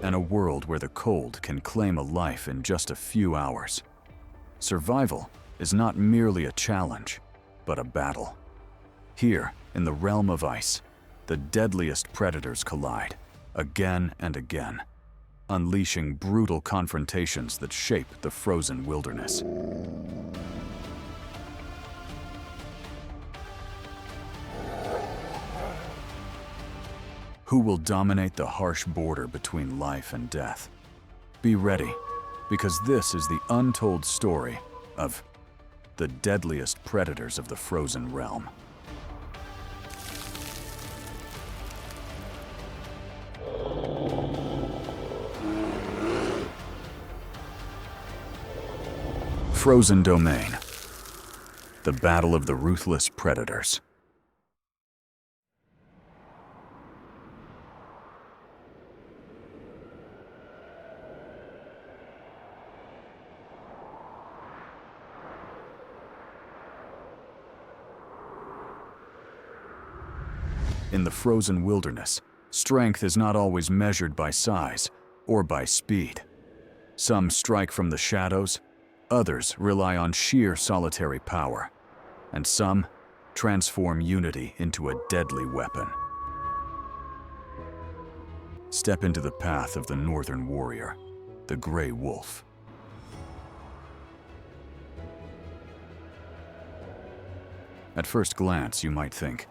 and a world where the cold can claim a life in just a few hours. Survival is not merely a challenge, but a battle. Here, in the realm of ice, the deadliest predators collide, again and again, unleashing brutal confrontations that shape the frozen wilderness. Who will dominate the harsh border between life and death? Be ready, because this is the untold story of the deadliest predators of the frozen realm. Frozen Domain. The Battle of the Ruthless Predators. In the frozen wilderness, strength is not always measured by size or by speed. Some strike from the shadows, others rely on sheer solitary power, and some transform unity into a deadly weapon. Step into the path of the northern warrior, the gray wolf. At first glance, you might think,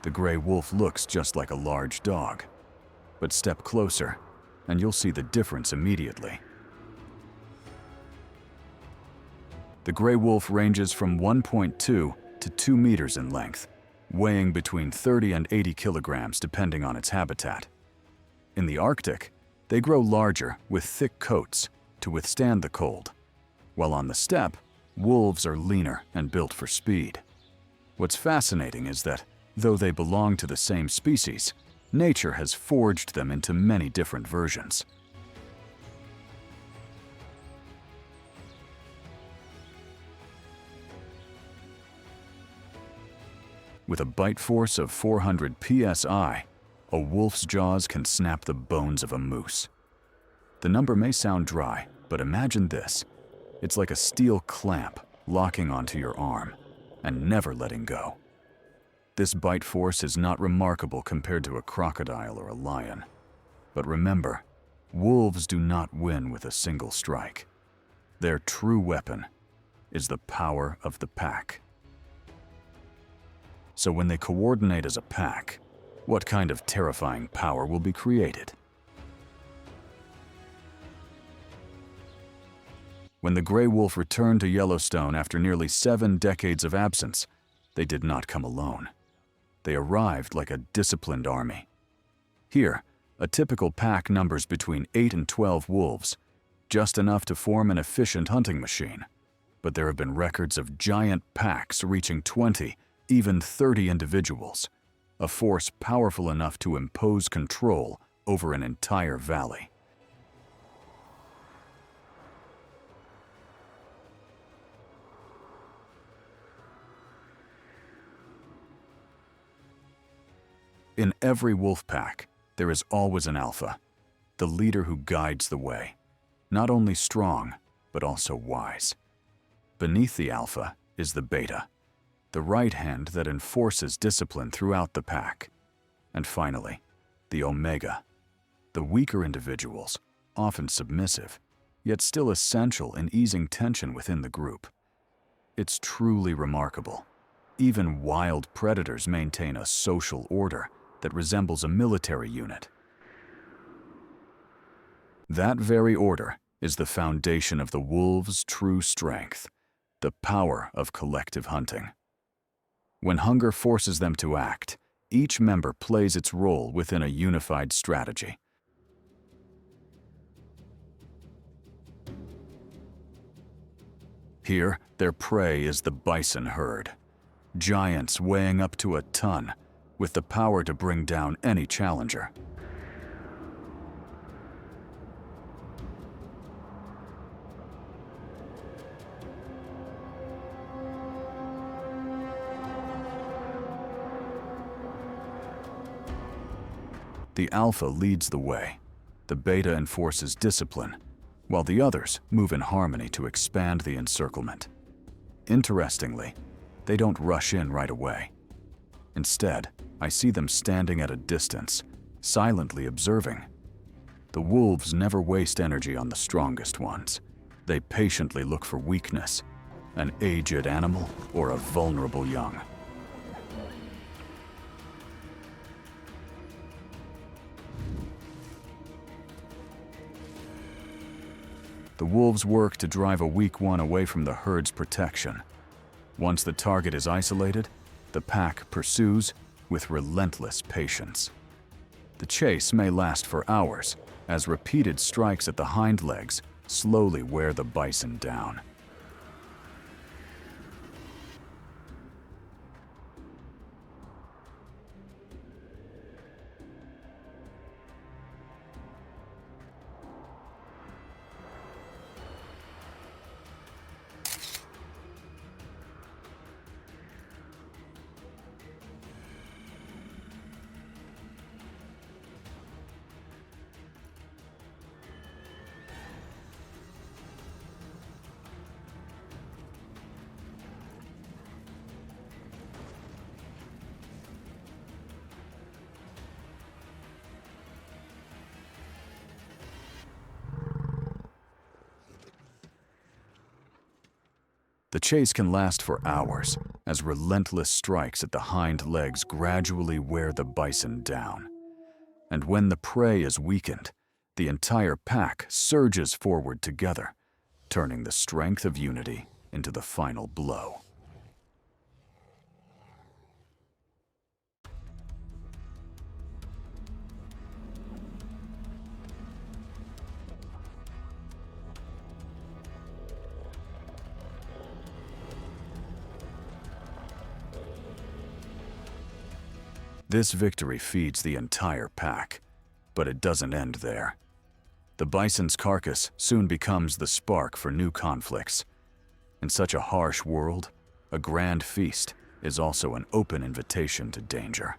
the gray wolf looks just like a large dog. But step closer, and you'll see the difference immediately. The gray wolf ranges from 1.2 to 2 meters in length, weighing between 30 and 80 kilograms depending on its habitat. In the Arctic, they grow larger with thick coats to withstand the cold, while on the steppe, wolves are leaner and built for speed. What's fascinating is that, though they belong to the same species, nature has forged them into many different versions. With a bite force of 400 psi, a wolf's jaws can snap the bones of a moose. The number may sound dry, but imagine this. It's like a steel clamp locking onto your arm and never letting go. This bite force is not remarkable compared to a crocodile or a lion. But remember, wolves do not win with a single strike. Their true weapon is the power of the pack. So when they coordinate as a pack, what kind of terrifying power will be created? When the gray wolf returned to Yellowstone after nearly 7 decades of absence, they did not come alone. They arrived like a disciplined army. Here, a typical pack numbers between 8 and 12 wolves, just enough to form an efficient hunting machine. But there have been records of giant packs reaching 20, even 30 individuals, a force powerful enough to impose control over an entire valley. In every wolf pack, there is always an alpha, the leader who guides the way, not only strong, but also wise. Beneath the alpha is the beta, the right hand that enforces discipline throughout the pack. And finally, the omega, the weaker individuals, often submissive, yet still essential in easing tension within the group. It's truly remarkable. Even wild predators maintain a social order that resembles a military unit. That very order is the foundation of the wolves' true strength, the power of collective hunting. When hunger forces them to act, each member plays its role within a unified strategy. Here, their prey is the bison herd, giants weighing up to a ton, with the power to bring down any challenger. The alpha leads the way, The beta enforces discipline, while the others move in harmony to expand the encirclement. Interestingly, they don't rush in right away. Instead, I see them standing at a distance, silently observing. The wolves never waste energy on the strongest ones. They patiently look for weakness, an aged animal or a vulnerable young. The wolves work to drive a weak one away from the herd's protection. Once the target is isolated, the pack pursues with relentless patience. The chase may last for hours, as repeated strikes at the hind legs slowly wear the bison down. The chase can last for hours, as relentless strikes at the hind legs gradually wear the bison down. And when the prey is weakened, the entire pack surges forward together, turning the strength of unity into the final blow. This victory feeds the entire pack, but it doesn't end there. The bison's carcass soon becomes the spark for new conflicts. In such a harsh world, a grand feast is also an open invitation to danger.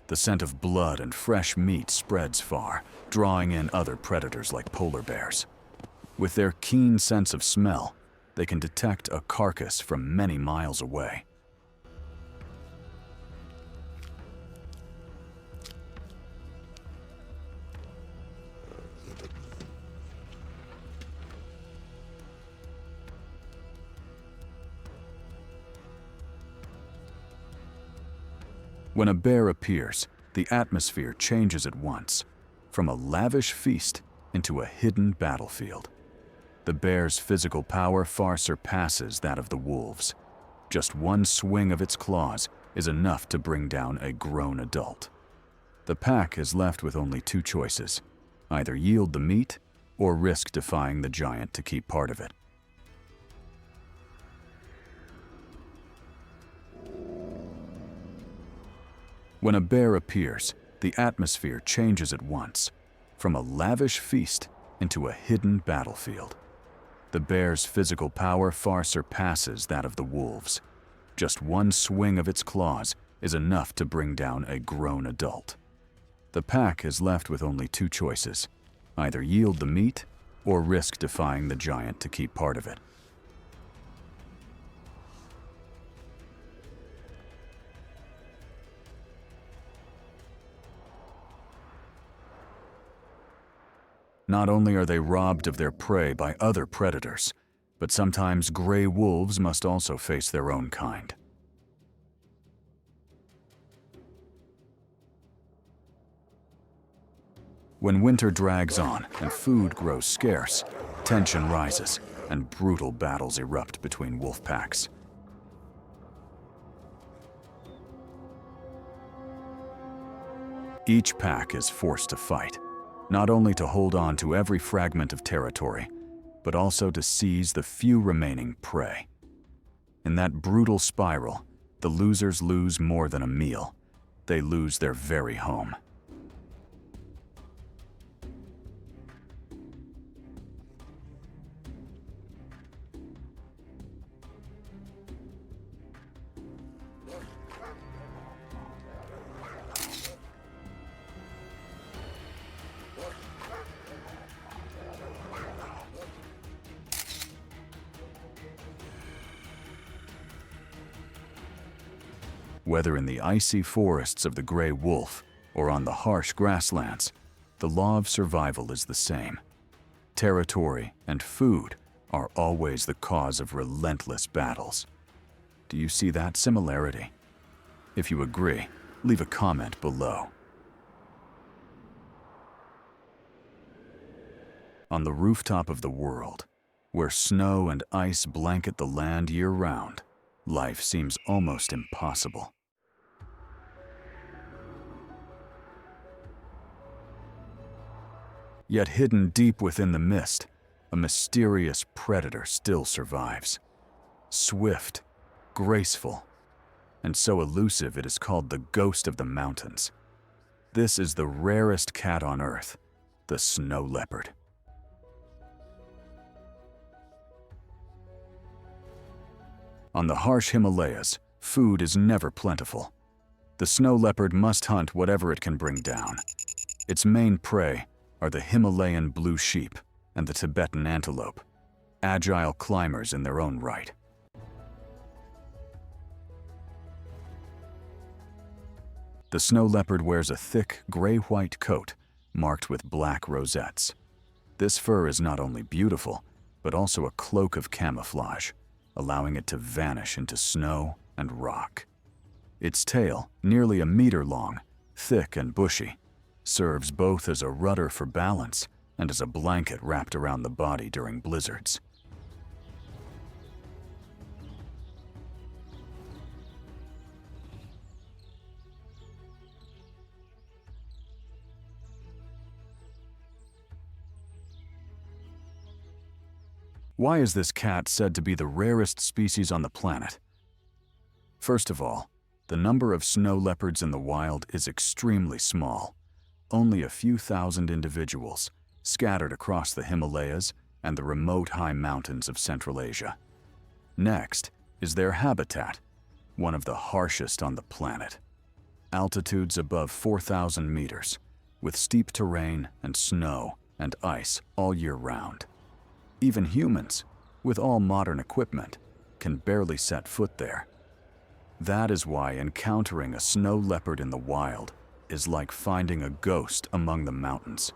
The scent of blood and fresh meat spreads far, drawing in other predators like polar bears. With their keen sense of smell, they can detect a carcass from many miles away. When a bear appears, the atmosphere changes at once, from a lavish feast into a hidden battlefield. The bear's physical power far surpasses that of the wolves. Just one swing of its claws is enough to bring down a grown adult. The pack is left with only two choices: either yield the meat or risk defying the giant to keep part of it. When a bear appears, the atmosphere changes at once, from a lavish feast into a hidden battlefield. The bear's physical power far surpasses that of the wolves. Just one swing of its claws is enough to bring down a grown adult. The pack is left with only two choices: either yield the meat or risk defying the giant to keep part of it. Not only are they robbed of their prey by other predators, but sometimes gray wolves must also face their own kind. When winter drags on and food grows scarce, tension rises and brutal battles erupt between wolf packs. Each pack is forced to fight, not only to hold on to every fragment of territory, but also to seize the few remaining prey. In that brutal spiral, the losers lose more than a meal. They lose their very home. Whether in the icy forests of the gray wolf or on the harsh grasslands, the law of survival is the same. Territory and food are always the cause of relentless battles. Do you see that similarity? If you agree, leave a comment below. On the rooftop of the world, where snow and ice blanket the land year-round, life seems almost impossible. Yet hidden deep within the mist, a mysterious predator still survives. Swift, graceful, and so elusive it is called the ghost of the mountains. This is the rarest cat on Earth, the snow leopard. On the harsh Himalayas, food is never plentiful. The snow leopard must hunt whatever it can bring down. Its main prey are the Himalayan blue sheep and the Tibetan antelope, agile climbers in their own right. The snow leopard wears a thick, gray-white coat marked with black rosettes. This fur is not only beautiful, but also a cloak of camouflage, allowing it to vanish into snow and rock. Its tail, nearly a meter long, thick and bushy, serves both as a rudder for balance and as a blanket wrapped around the body during blizzards. Why is this cat said to be the rarest species on the planet? First of all, the number of snow leopards in the wild is extremely small, only a few thousand individuals, scattered across the Himalayas and the remote high mountains of Central Asia. Next is their habitat, one of the harshest on the planet. Altitudes above 4,000 meters, with steep terrain and snow and ice all year round. Even humans, with all modern equipment, can barely set foot there. That is why encountering a snow leopard in the wild is like finding a ghost among the mountains.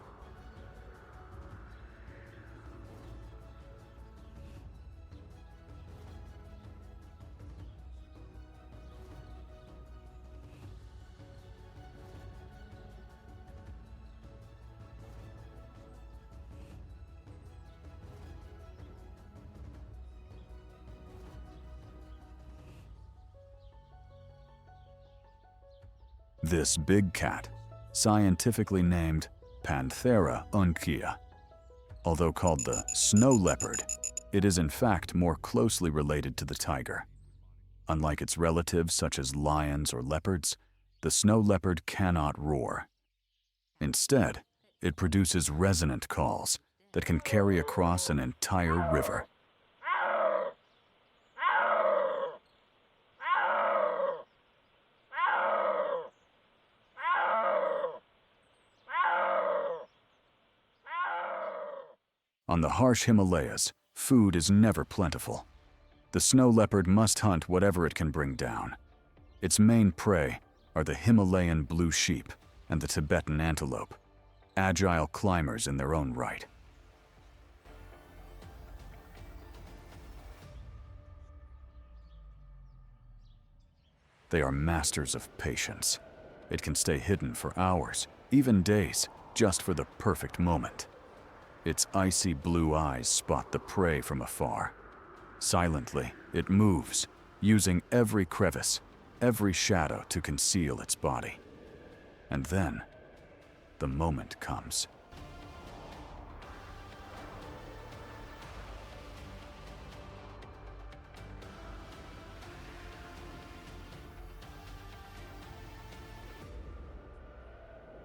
This big cat, scientifically named Panthera uncia. Although called the snow leopard, it is in fact more closely related to the tiger. Unlike its relatives such as lions or leopards, the snow leopard cannot roar. Instead, it produces resonant calls that can carry across an entire river. On the harsh Himalayas, food is never plentiful. The snow leopard must hunt whatever it can bring down. Its main prey are the Himalayan blue sheep and the Tibetan antelope, agile climbers in their own right. They are masters of patience. It can stay hidden for hours, even days, just for the perfect moment. Its icy blue eyes spot the prey from afar. Silently, it moves, using every crevice, every shadow to conceal its body. And then, the moment comes.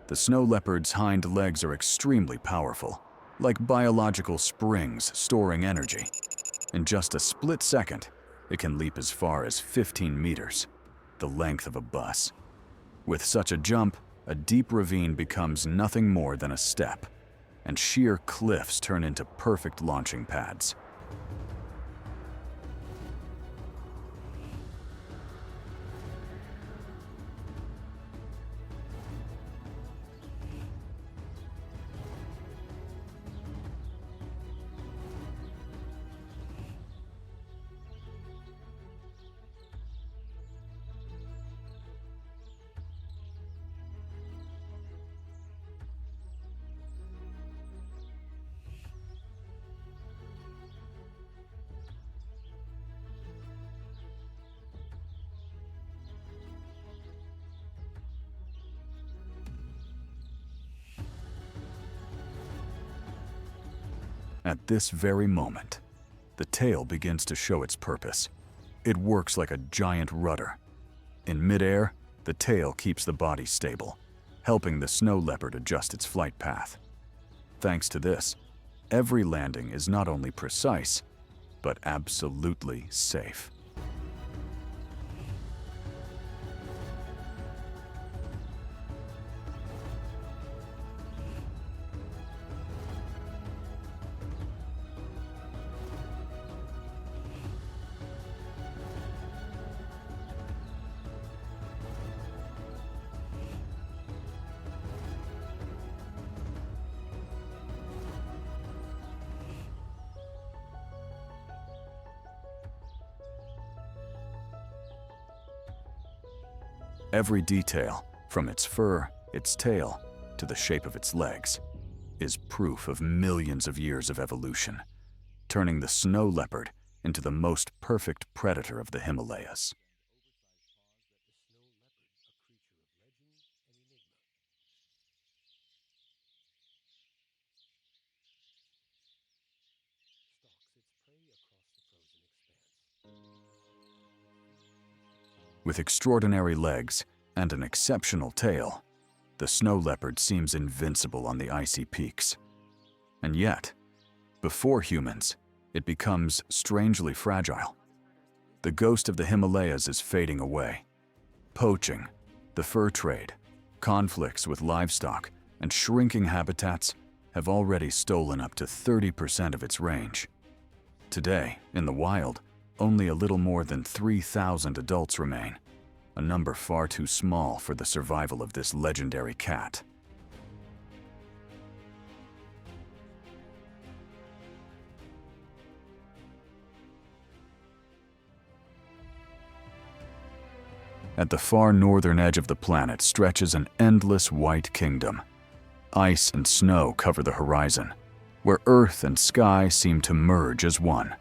The snow leopard's hind legs are extremely powerful, like biological springs storing energy. In just a split second, it can leap as far as 15 meters, the length of a bus. With such a jump, a deep ravine becomes nothing more than a step, and sheer cliffs turn into perfect launching pads. At this very moment, the tail begins to show its purpose. It works like a giant rudder. In midair, the tail keeps the body stable, helping the snow leopard adjust its flight path. Thanks to this, every landing is not only precise, but absolutely safe. Every detail, from its fur, its tail, to the shape of its legs, is proof of millions of years of evolution, turning the snow leopard into the most perfect predator of the Himalayas. With extraordinary legs and an exceptional tail, the snow leopard seems invincible on the icy peaks. And yet, before humans, it becomes strangely fragile. The ghost of the Himalayas is fading away. Poaching, the fur trade, conflicts with livestock, and shrinking habitats have already stolen up to 30% of its range. Today, in the wild, only a little more than 3,000 adults remain, a number far too small for the survival of this legendary cat. At the far northern edge of the planet stretches an endless white kingdom. Ice and snow cover the horizon, where earth and sky seem to merge as one.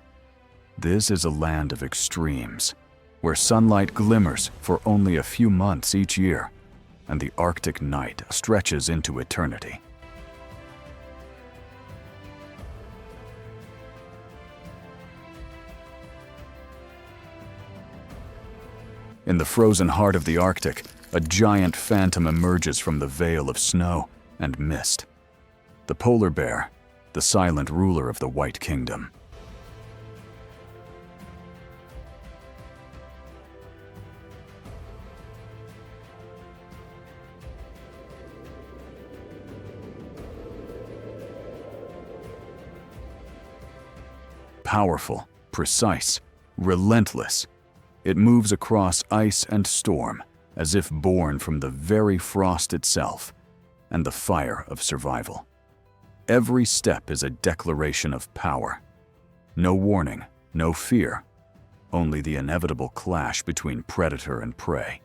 This is a land of extremes, where sunlight glimmers for only a few months each year, and the Arctic night stretches into eternity. In the frozen heart of the Arctic, a giant phantom emerges from the veil of snow and mist. The polar bear, the silent ruler of the White Kingdom. Powerful, precise, relentless, it moves across ice and storm as if born from the very frost itself and the fire of survival. Every step is a declaration of power. No warning, no fear, only the inevitable clash between predator and prey.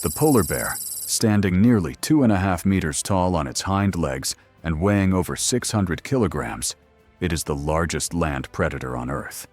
The polar bear, standing nearly 2.5 meters tall on its hind legs and weighing over 600 kilograms, it is the largest land predator on Earth.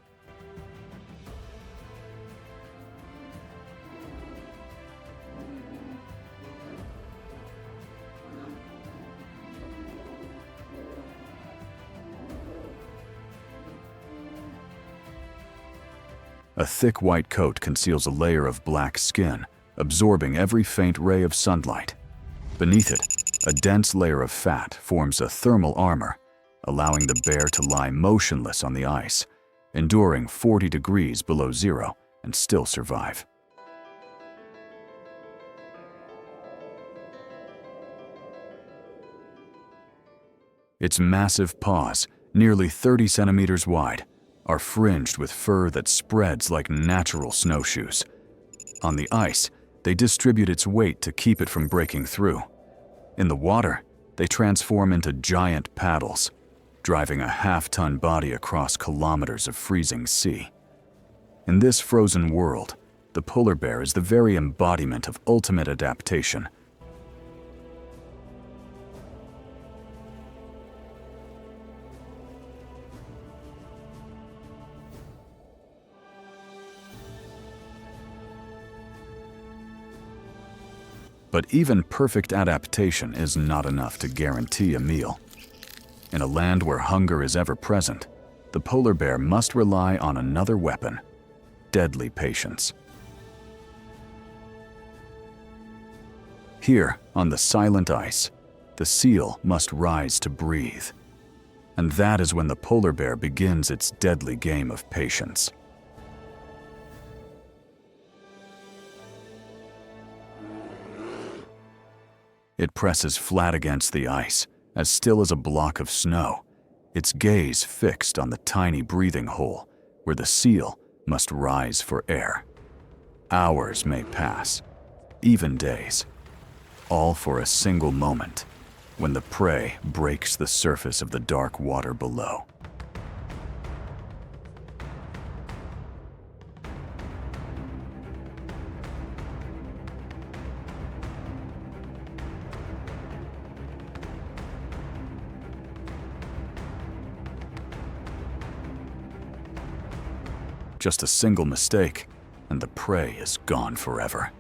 A thick white coat conceals a layer of black skin, absorbing every faint ray of sunlight. Beneath it, a dense layer of fat forms a thermal armor, allowing the bear to lie motionless on the ice, enduring 40 degrees below zero and still survive. Its massive paws, nearly 30 centimeters wide, are fringed with fur that spreads like natural snowshoes. On the ice, they distribute its weight to keep it from breaking through. In the water, they transform into giant paddles, driving a half-ton body across kilometers of freezing sea. In this frozen world, the polar bear is the very embodiment of ultimate adaptation. But even perfect adaptation is not enough to guarantee a meal. In a land where hunger is ever present, the polar bear must rely on another weapon: deadly patience. Here, on the silent ice, the seal must rise to breathe. And that is when the polar bear begins its deadly game of patience. It presses flat against the ice, as still as a block of snow, its gaze fixed on the tiny breathing hole where the seal must rise for air. Hours may pass, even days, all for a single moment when the prey breaks the surface of the dark water below. Just a single mistake, and the prey is gone forever.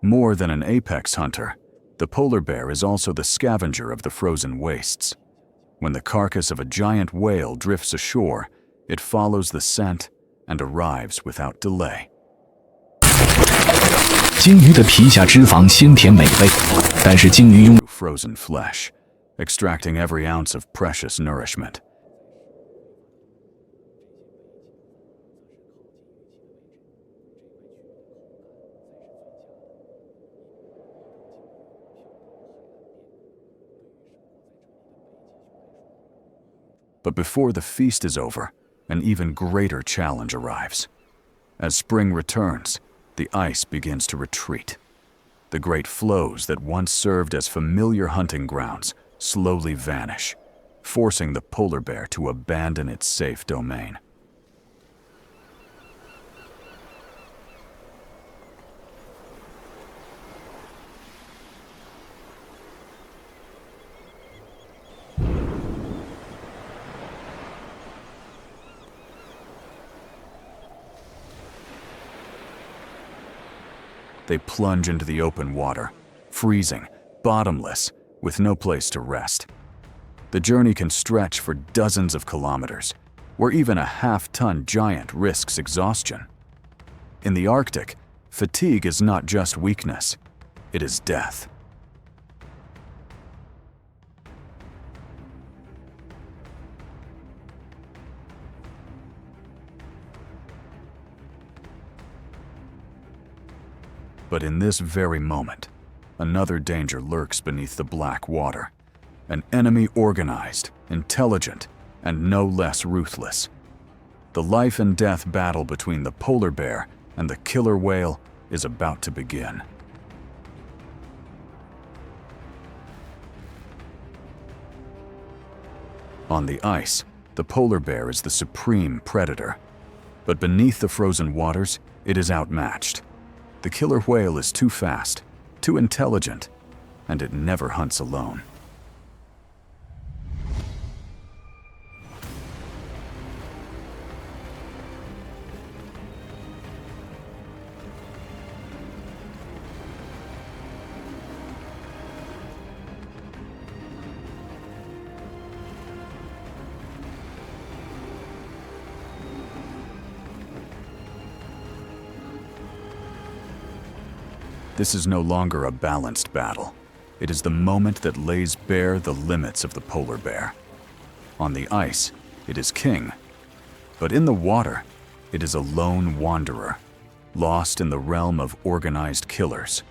More than an apex hunter, the polar bear is also the scavenger of the frozen wastes. When the carcass of a giant whale drifts ashore, it follows the scent and arrives without delay. 鲸鱼的皮下脂肪鲜甜美味，但是鲸鱼拥 Frozen flesh, extracting every ounce of precious nourishment. But before the feast is over, an even greater challenge arrives. As spring returns, the ice begins to retreat. The great flows that once served as familiar hunting grounds slowly vanish, forcing the polar bear to abandon its safe domain. They plunge into the open water, freezing, bottomless, with no place to rest. The journey can stretch for dozens of kilometers, where even a half-ton giant risks exhaustion. In the Arctic, fatigue is not just weakness, it is death. But in this very moment, another danger lurks beneath the black water. An enemy organized, intelligent, and no less ruthless. The life and death battle between the polar bear and the killer whale is about to begin. On the ice, the polar bear is the supreme predator. But beneath the frozen waters, it is outmatched. The killer whale is too fast, too intelligent, and it never hunts alone. This is no longer a balanced battle. It is the moment that lays bare the limits of the polar bear. On the ice, it is king. But in the water, it is a lone wanderer, lost in the realm of organized killers.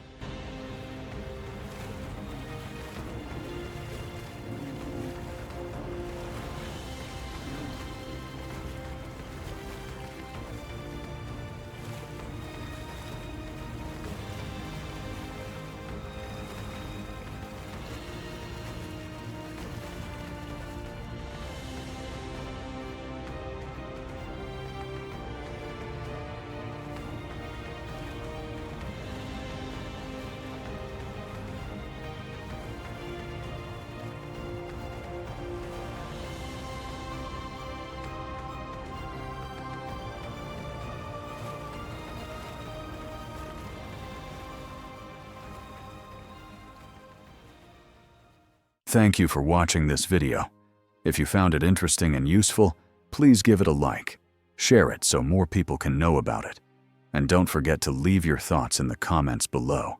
Thank you for watching this video. If you found it interesting and useful, please give it a like. Share it so more people can know about it. And don't forget to leave your thoughts in the comments below.